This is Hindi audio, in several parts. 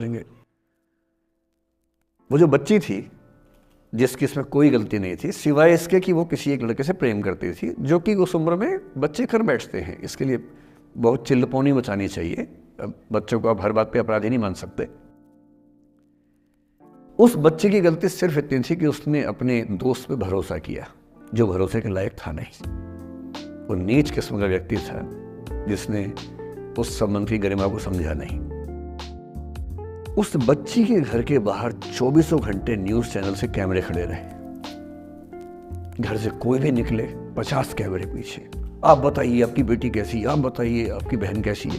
देंगे। वो जो बच्ची थी जिसकी इसमें कोई गलती नहीं थी सिवाय इसके कि वो किसी एक लड़के से प्रेम करती थी, जो कि उस उम्र में बच्चे कर बैठते हैं। इसके लिए बहुत चिल्लपौनी मचानी चाहिए। बच्चों को आप हर बात पे अपराधी नहीं मान सकते। उस बच्चे की गलती सिर्फ इतनी थी कि उसने अपने दोस्त पे भरोसा किया जो भरोसे के लायक था नहीं। वो नीच किस्म का व्यक्ति था जिसने उस संबंध की गरिमा को समझा नहीं। उस बच्ची के घर के बाहर 24 घंटे न्यूज चैनल से कैमरे खड़े रहे। घर से कोई भी निकले 50 कैमरे पीछे। आप बताइए आपकी बेटी कैसी है, आप बताइए आपकी बहन कैसी है।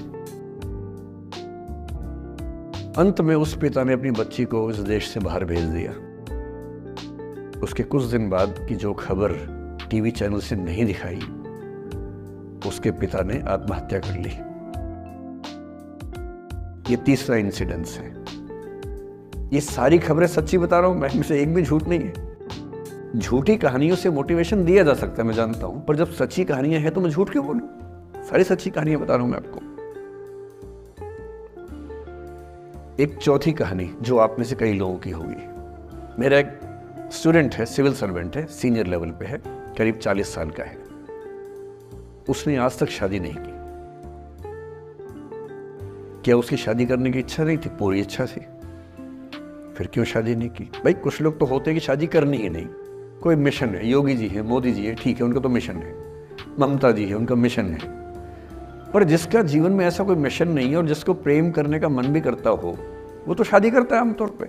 अंत में उस पिता ने अपनी बच्ची को इस देश से बाहर भेज दिया। उसके कुछ दिन बाद की जो खबर टीवी चैनल से नहीं दिखाई, उसके पिता ने आत्महत्या कर ली। ये तीसरा इंसिडेंस है। ये सारी खबरें सच्ची बता रहा हूं मैं, इनमें से एक भी झूठ नहीं है। झूठी कहानियों से मोटिवेशन दिया जा सकता है, मैं जानता हूं, पर जब सच्ची कहानियां हैं तो मैं झूठ क्यों बोलूं? सारी सच्ची कहानियां बता रहा हूं मैं आपको। एक चौथी कहानी जो आप में से कई लोगों की होगी। मेरा एक स्टूडेंट है, सिविल सर्वेंट है, सीनियर लेवल पे है, करीब 40 साल का है। उसने आज तक शादी नहीं की। क्या उसकी शादी करने की इच्छा नहीं थी? पूरी इच्छा थी। फिर क्यों शादी नहीं की? भाई कुछ लोग तो होते हैं कि शादी करनी ही नहीं, कोई मिशन है। योगी जी है, मोदी जी है, ठीक है, उनका तो मिशन है। ममता जी है, उनका मिशन है। पर जिसका जीवन में ऐसा कोई मिशन नहीं है और जिसको प्रेम करने का मन भी करता हो, वो तो शादी करता है आमतौर पे।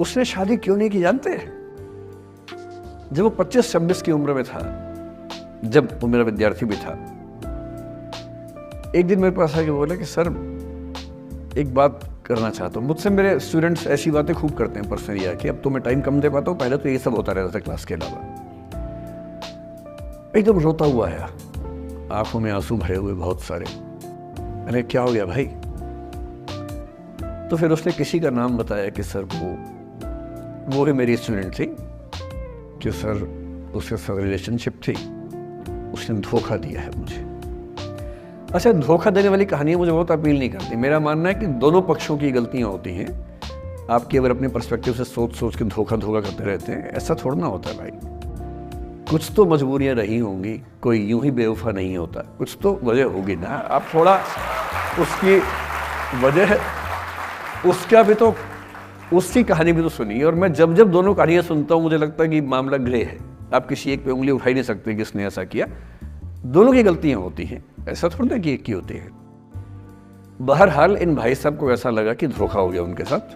उसने शादी क्यों नहीं की जानते हैं? जब वो 25-26 की उम्र में था, जब वो मेरा विद्यार्थी भी था, एक दिन मेरे पास आके बोला कि सर एक बात करना चाहता हूँ। मुझसे मेरे स्टूडेंट्स ऐसी बातें खूब करते हैं पर्सनली आके, अब तो मैं टाइम कम दे पाता हूँ, पहले तो ये सब होता रहता था क्लास के अलावा। एकदम रोता हुआ आया, आंखों में आंसू भरे हुए बहुत सारे। मैंने क्या हो गया भाई? तो फिर उसने किसी का नाम बताया कि सर वो भी मेरी स्टूडेंट थी, कि सर उसके साथ रिलेशनशिप थी, उसने धोखा दिया है मुझे। अच्छा, धोखा देने वाली कहानियां मुझे बहुत अपील नहीं करती। मेरा मानना है कि दोनों पक्षों की गलतियां होती हैं। आपकी अगर अपने पर्सपेक्टिव से सोच के धोखा करते रहते हैं, ऐसा थोड़ा ना होता है भाई। कुछ तो मजबूरियां रही होंगी, कोई यूं ही बेवफा नहीं होता, कुछ तो वजह होगी ना। आप थोड़ा उसकी वजह, उसका भी तो, उसकी कहानी भी तो सुनिए। और मैं जब जब दोनों कहानियां सुनता हूं मुझे लगता है कि मामला ग्रे है। आप किसी एक पे उंगली उठा ही नहीं सकते कि इसने ऐसा किया। दोनों की गलतियां होती हैं, ऐसा थोड़ा ना कि एक की होती है। बहरहाल इन भाई साहब को ऐसा लगा कि धोखा हो गया उनके साथ।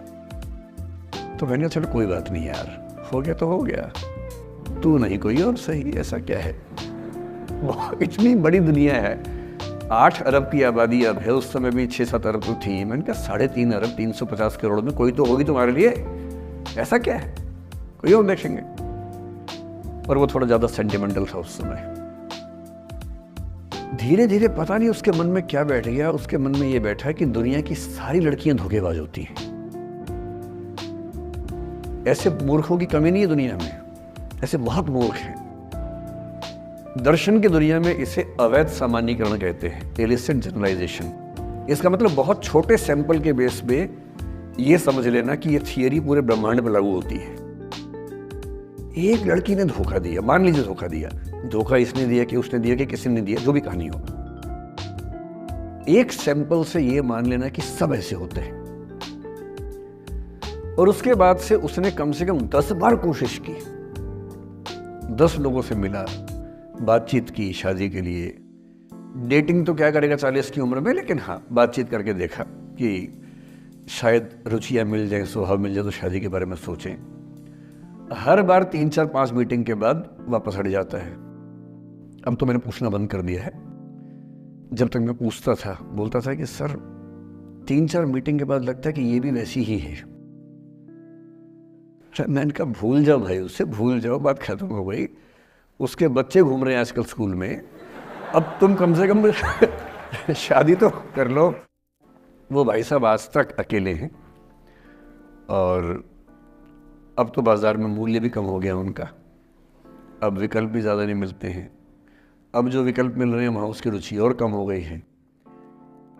तो मैंने कहा चलो कोई बात नहीं यार, हो गया तो हो गया, तू नहीं कोई और सही, ऐसा क्या है। इतनी बड़ी दुनिया है, 8 अरब की आबादी अब है, उस समय भी 6-7 अरब तो थी। मैंने कहा 3.5 अरब 350 करोड़ में कोई तो होगी तुम्हारे लिए, ऐसा क्या है, कोई और देखेंगे। और वो थोड़ा ज्यादा सेंटिमेंटल था उस समय। धीरे धीरे पता नहीं उसके मन में क्या बैठ गया, उसके मन में ये बैठा कि दुनिया की सारी लड़कियां धोखेबाज होती हैं। ऐसे मूर्खों की कमी नहीं है दुनिया में, ऐसे बहुत मूर्ख हैं। दर्शन की दुनिया में इसे अवैध सामान्यीकरण कहते हैं, इलिसिट जनरलाइजेशन। इसका मतलब बहुत छोटे सैंपल के बेस पे ये समझ लेना कि ये थियरी पूरे ब्रह्मांड पर लागू होती है। एक लड़की ने धोखा दिया, मान लीजिए धोखा दिया, धोखा इसने दिया कि उसने दिया कि किसी ने दिया, जो भी कहानी हो, एक सैंपल से ये मान लेना कि सब ऐसे होते हैं। और उसके बाद से उसने कम से कम 10 बार कोशिश की, 10 लोगों से मिला, बातचीत की शादी के लिए। डेटिंग तो क्या करेगा 40 की उम्र में, लेकिन हाँ बातचीत करके देखा कि शायद रुचियां मिल जाए, स्वभाव मिल जाए तो शादी के बारे में सोचें। हर बार 3-4-5 मीटिंग के बाद वापस हट जाता है। अब तो मैंने पूछना बंद कर दिया है। जब तक मैं पूछता था, बोलता था कि सर 3-4 मीटिंग के बाद लगता है कि ये भी वैसी ही है। मैंने कहा भूल जाओ भाई, उससे भूल जाओ, बात खत्म हो गई। उसके बच्चे घूम रहे हैं आजकल स्कूल में, अब तुम कम से कम शादी तो कर लो। वो भाई साहब आज तक अकेले हैं और अब तो बाजार में मूल्य भी कम हो गया उनका, अब विकल्प भी ज़्यादा नहीं मिलते हैं। अब जो विकल्प मिल रहे हैं वहाँ उसकी रुचि और कम हो गई है।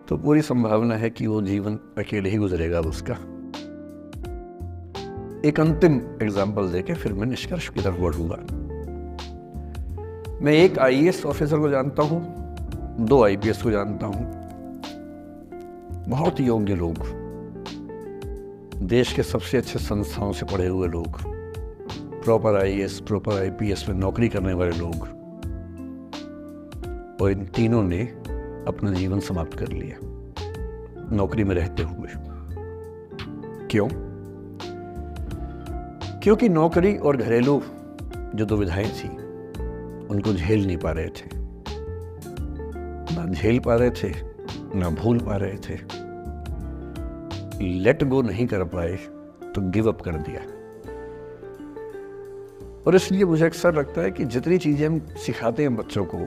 तो पूरी संभावना है कि वो जीवन अकेले ही गुजरेगा उसका। एक अंतिम एग्जाम्पल देके फिर मैं निष्कर्ष की तरफ बढ़ूंगा। मैं एक आईएएस ऑफिसर को जानता हूं, 2 आईपीएस को जानता हूं, बहुत योग्य लोग, देश के सबसे अच्छे संस्थाओं से पढ़े हुए लोग, प्रॉपर आईएएस प्रॉपर आईपीएस में नौकरी करने वाले लोग, और इन तीनों ने अपना जीवन समाप्त कर लिया नौकरी में रहते हुए। क्यों? क्योंकि नौकरी और घरेलू जो दुविधाएं थी उनको झेल नहीं पा रहे थे, ना झेल पा रहे थे ना भूल पा रहे थे, लेट गो नहीं कर पाए तो गिव अप कर दिया। और इसलिए मुझे अक्सर लगता है कि जितनी चीजें हम सिखाते हैं बच्चों को,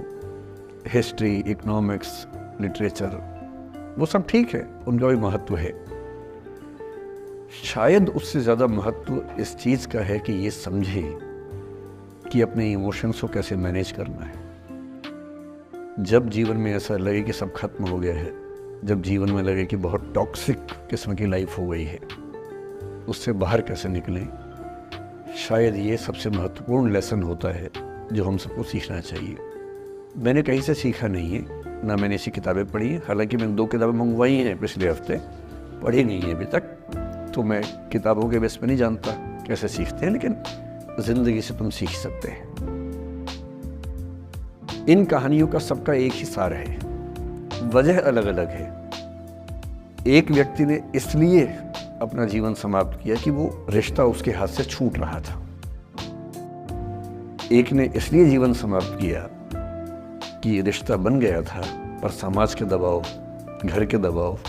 हिस्ट्री, इकोनॉमिक्स, लिटरेचर, वो सब ठीक है, उनका भी महत्व है। शायद उससे ज़्यादा महत्व इस चीज़ का है कि ये समझे कि अपने इमोशंस को कैसे मैनेज करना है। जब जीवन में ऐसा लगे कि सब खत्म हो गया है, जब जीवन में लगे कि बहुत टॉक्सिक किस्म की लाइफ हो गई है, उससे बाहर कैसे निकलें, शायद ये सबसे महत्वपूर्ण लेसन होता है जो हम सबको सीखना चाहिए। मैंने कहीं से सीखा नहीं है, ना मैंने ऐसी किताबें पढ़ी हैं, हालांकि मैंने 2 किताबें मंगवाई हैं पिछले हफ्ते, पढ़ी नहीं है अभी तक, तो मैं किताबों के बेस पे नहीं जानता कैसे सीखते हैं, लेकिन जिंदगी से तुम सीख सकते हैं। इन कहानियों का सबका एक ही सार है, वजह अलग अलग है। एक व्यक्ति ने इसलिए अपना जीवन समाप्त किया कि वो रिश्ता उसके हाथ से छूट रहा था, एक ने इसलिए जीवन समाप्त किया कि ये रिश्ता बन गया था पर समाज के दबाव, घर के दबाव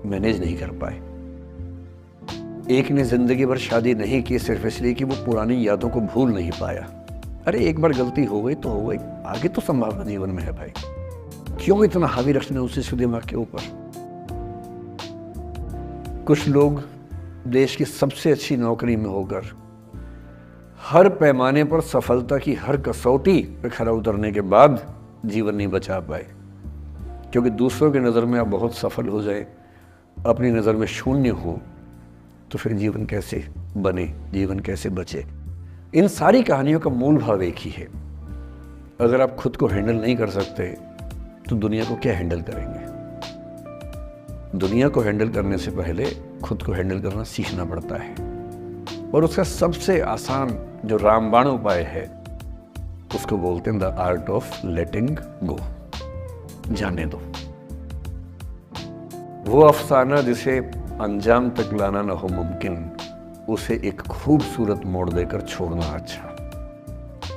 मैनेज नहीं कर पाए। एक ने जिंदगी भर शादी नहीं की सिर्फ इसलिए कि वो पुरानी यादों को भूल नहीं पाया। अरे एक बार गलती हो गई तो हो गई, आगे तो संभावना जीवन में है भाई, क्यों इतना हावी रखना उसी दिमाग के ऊपर। कुछ लोग देश की सबसे अच्छी नौकरी में होकर हर पैमाने पर सफलता की हर कसौटी पे खरा उतरने के बाद जीवन नहीं बचा पाए, क्योंकि दूसरों की नज़र में आप बहुत सफल हो जाए, अपनी नज़र में शून्य हो, तो फिर जीवन कैसे बने, जीवन कैसे बचे। इन सारी कहानियों का मूल भाव एक ही है, अगर आप खुद को हैंडल नहीं कर सकते तो दुनिया को क्या हैंडल करेंगे। दुनिया को हैंडल करने से पहले खुद को हैंडल करना सीखना पड़ता है, और उसका सबसे आसान जो रामबाण उपाय है उसको बोलते हैं द आर्ट ऑफ लेटिंग गो, जाने दो। वो अफसाना जिसे अंजाम तक लाना न हो मुमकिन, उसे एक खूबसूरत मोड़ देकर छोड़ना अच्छा।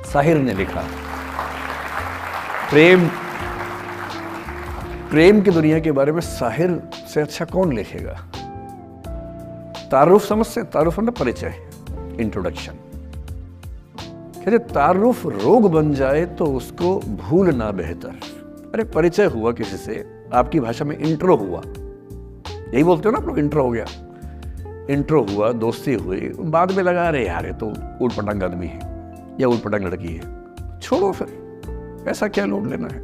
साहिर ने लिखा, प्रेम की दुनिया के बारे में साहिर से अच्छा कौन लिखेगा। तारुफ समझते हैं, तारुफ मतलब परिचय, इंट्रोडक्शन। कहते तारुफ रोग बन जाए तो उसको भूलना बेहतर। अरे परिचय हुआ किसी से, आपकी भाषा में इंट्रो हुआ, यही बोलते हो ना आप लोग, इंट्रो हो गया, इंट्रो हुआ, दोस्ती हुई, बाद में लगा रहे यार ये तो ऊट पटांग आदमी है या ऊट पटांग लड़की है, छोड़ो फिर, ऐसा क्या लोड लेना है।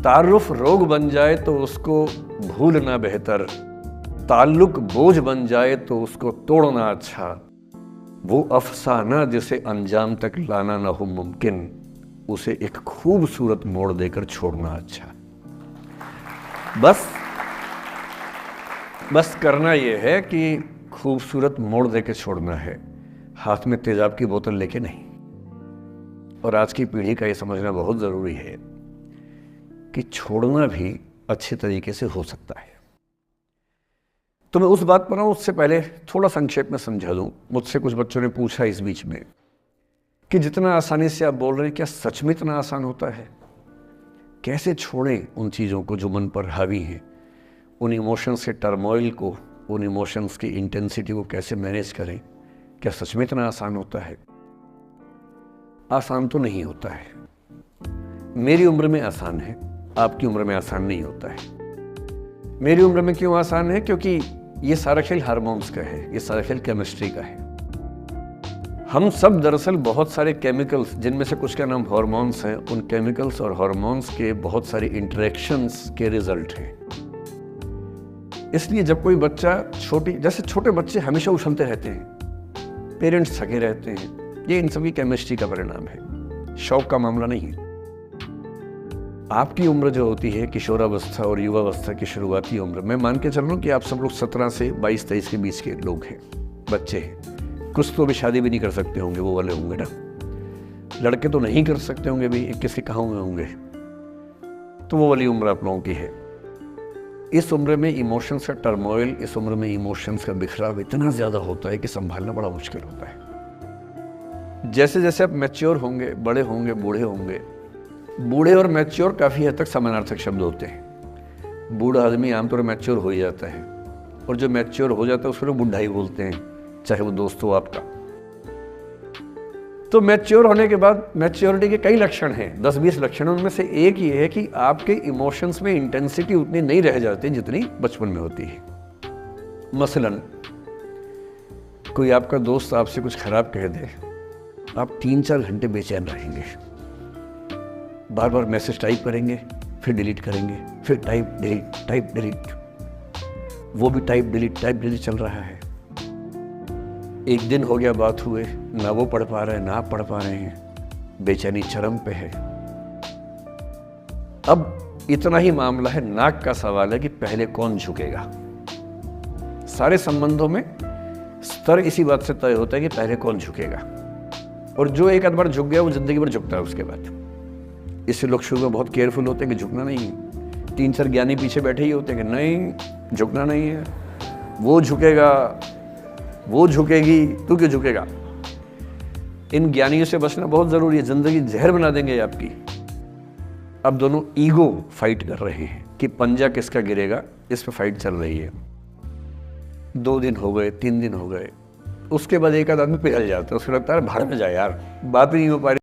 तारुफ रोग बन जाए तो उसको भूलना बेहतर, ताल्लुक बोझ बन जाए तो उसको तोड़ना अच्छा। वो अफसाना जिसे अंजाम तक लाना ना हो मुमकिन, उसे एक खूबसूरत मोड़ देकर छोड़ना अच्छा। बस करना यह है कि खूबसूरत मोड़ देकर छोड़ना है, हाथ में तेजाब की बोतल लेके नहीं। और आज की पीढ़ी का ये समझना बहुत जरूरी है कि छोड़ना भी अच्छे तरीके से हो सकता है। तो मैं उस बात पर आऊं, उससे पहले थोड़ा संक्षेप में समझा दूं। मुझसे कुछ बच्चों ने पूछा इस बीच में कि जितना आसानी से आप बोल रहे हैं, क्या सच में इतना आसान होता है? कैसे छोड़ें उन चीज़ों को जो मन पर हावी हैं, उन इमोशंस के टर्मोइल को, उन इमोशंस की इंटेंसिटी को कैसे मैनेज करें? क्या सच में इतना आसान होता है? आसान तो नहीं होता है। मेरी उम्र में आसान है, आपकी उम्र में आसान नहीं होता है। मेरी उम्र में क्यों आसान है? क्योंकि ये सारा खेल हार्मोन्स का है, ये सारा खेल केमिस्ट्री का है। हम सब दरअसल बहुत सारे केमिकल्स, जिनमें से कुछ का नाम हार्मोन्स है, उन केमिकल्स और हार्मोन्स के बहुत सारे इंटरेक्शंस के रिजल्ट हैं। इसलिए जब कोई बच्चा जैसे छोटे बच्चे हमेशा उछलते रहते हैं, पेरेंट्स थके रहते हैं, ये इन सभी केमिस्ट्री का परिणाम है, शौक का मामला नहीं है। आपकी उम्र जो होती है किशोरावस्था और युवावस्था की शुरुआती उम्र, मैं मान के चल रहा हूँ कि आप सब लोग 17 से 22-23 के बीच के लोग हैं, बच्चे हैं। कुछ तो अभी शादी भी नहीं कर सकते होंगे, वो वाले होंगे ना। लड़के तो नहीं कर सकते होंगे, अभी 21 के कहाँ हुए होंगे, तो वो वाली उम्र आप लोगों की है। इस उम्र में इमोशंस का टर्मोइल, इस उम्र में इमोशंस का बिखराव इतना ज़्यादा होता है कि संभालना बड़ा मुश्किल होता है। जैसे जैसे आप मैच्योर होंगे, बड़े होंगे, बूढ़े होंगे, बूढ़े और मैच्योर काफ़ी हद तक समानार्थक शब्द होते हैं। बूढ़ा आदमी आमतौर पर मैच्योर हो ही जाता है, और जो मैच्योर हो जाता है उसको लोग बुढ़ा ही बोलते हैं, चाहे वो दोस्त हो आपका। तो मैच्योर होने के बाद मैच्योरिटी के कई लक्षण हैं, 10-20 लक्षणों में से एक ये है कि आपके इमोशंस में इंटेंसिटी उतनी नहीं रह जाती जितनी बचपन में होती है। मसलन कोई आपका दोस्त आपसे कुछ खराब कह दे, आप 3-4 घंटे बेचैन रहेंगे, बार बार मैसेज टाइप करेंगे, फिर डिलीट करेंगे, फिर टाइप डिलीट, वो भी टाइप डिलीट चल रहा है। एक दिन हो गया बात हुए, ना वो पढ़ पा रहे हैं, ना आप पढ़ पा रहे हैं, बेचैनी चरम पे है। अब इतना ही मामला है, नाक का सवाल है कि पहले कौन झुकेगा। सारे संबंधों में स्तर इसी बात से तय होता है कि पहले कौन झुकेगा, और जो एक आध बार झुक गया वो जिंदगी भर झुकता है उसके बाद। इससे लोग शुरू में बहुत केयरफुल होते हैं कि झुकना नहीं है। 3-4 ज्ञानी पीछे बैठे ही होते हैं कि नहीं, झुकना नहीं है, वो झुकेगा, वो झुकेगी, तू क्यों झुकेगा। इन ज्ञानियों से बचना बहुत जरूरी है, जिंदगी जहर बना देंगे आपकी। अब दोनों ईगो फाइट कर रहे हैं कि पंजा किसका गिरेगा, इस पे फाइट चल रही है। 2 दिन हो गए, 3 दिन हो गए, उसके बाद एक आध आदमी पिघल जाता है, उसको लगता है भाड़ में जाए यार, बात ही नहीं हो पा रही।